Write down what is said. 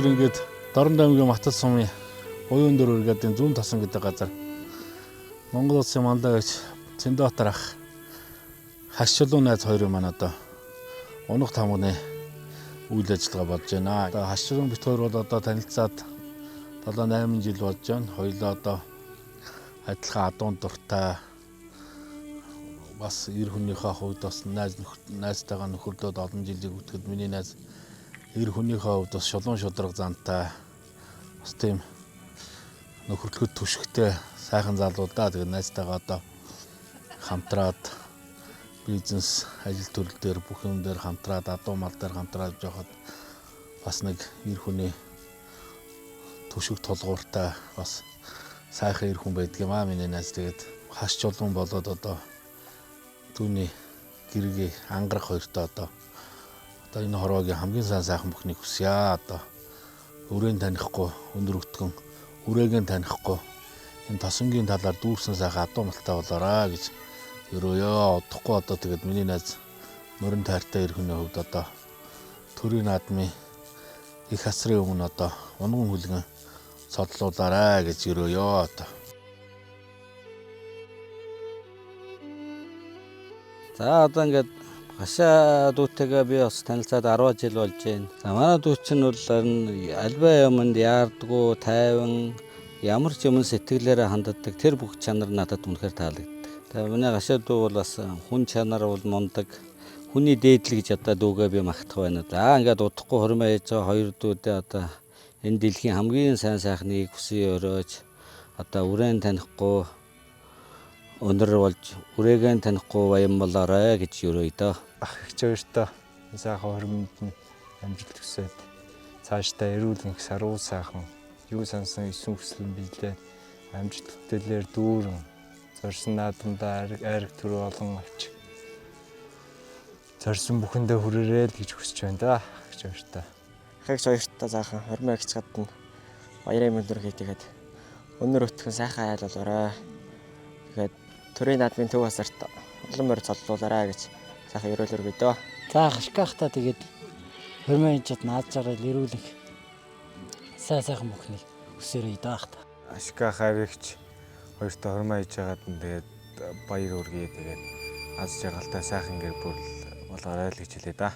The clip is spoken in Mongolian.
өнөөдөр ингээд Дорн аймгийн Матас сумын Уян дөр үргэдийн зүүн тасан гэдэг газар Монгол Улсын манлайлагч Цэндбаатар ах хаш чулуун найз хоёрын маань одоо унах тамганы үйл ажиллагаа болж байна. Одоо хаш чулуун бит хоёр бол одоо танилцаад 7-8 жил болж байна. Хоёулаа одоо адилхан адуун дуртай бас эр хүнийхээ хувьд бас найзтайгаа нөхөрлөд олон жилийн үтгэд миний найз эр хүнийхээ хувьд бас шулуун шудраг зантай бас тийм нөхөрлөхөд түшигтэй сайхан залуу да. Тэгээд найзтайгаа одоо хамтраад бизнес ажил төрөл дээр бүх юм дээр хамтраад адуу мал дээр хамтраад явахад бас нэг эр хүний түшиг тулгууртай бас сайхан эр хүн байдаг юм аа миний найз. Тэгээд хаш чулуун болоод одоо түүний гэргийн ангарах хоёртой одоо энэ хорвогийн хамгийн сайхан бүхнийг хүсье. Одоо өрөөнд танихгүй өндөр өтгөн үрээгээ танихгүй энэ тосонгийн талаар дүүрсэн сайхан адуу малтай болоорой гэж ерөөё удахгүй одоо тэгээд миний найз мөрөн тайртай эр хүний хувьд одоо төрийн наадмын их хасрын өмнө одоо унган хүлгэн цодлуулаарай гэж ерөөё одоо. За одоо ингээд хашаа дүүтэйгээ би бас танилцаад 10 жил болж байна. За манай дүү чинь бол альбаа юмд яардггүй, тайван, ямар ч юм сэтгэлээрээ ханддаг тэр бүх чанар надад үнэхээр таалагддаг. Тэгээ миний хашаа дүү бол бас хүн чанар бол мундаг. Хүний дээдл гэж одоо дүүгээ би магтах байна. За ингээд удахгүй хормоо хийж байгаа хоёр дүүдээ одоо энэ дэлхийн хамгийн сайн сайхныг хүсье өрөөж одоо үрээн танихгүй өнөр болж үрээгээ танихгүй баян болоорой гэж өрөөё доо. Ах их хоёртой сайхан хормонд нь амжилт хүсээд цаашдаа эрүүл их саруу сайхан юу сансан эсвэн хүсэл биелээ амжилт бүтээлээр дүүрэн зорьсон наадамдаа айраг төрөө олон авч зорьсон бүхэндээ хүрээрэй л гэж хүсэж байна да. Ах хоёртой. Ах хоёртой заахан хормоо гэж гадна баярын өндөр хийгээд өнөр өтгөн сайхан айл болоорой. Тэгээд төрийн наадмын төв хасарт улам морь цодлуулаарай гэж сайхан ерөөлөөр гэдөө. За хашгаахтаа тэгээд хормоо хийж нааж байгаа ирүүлэх сайхан бүхнийг өсөөрэй даахта. Ашгаах авигч хоёртой хормоо хийж байгаад нь тэгээд баяр үргээ тэгээд аз жаргалтай сайхан гэр бүл болгоорой л гэж хэлээ да.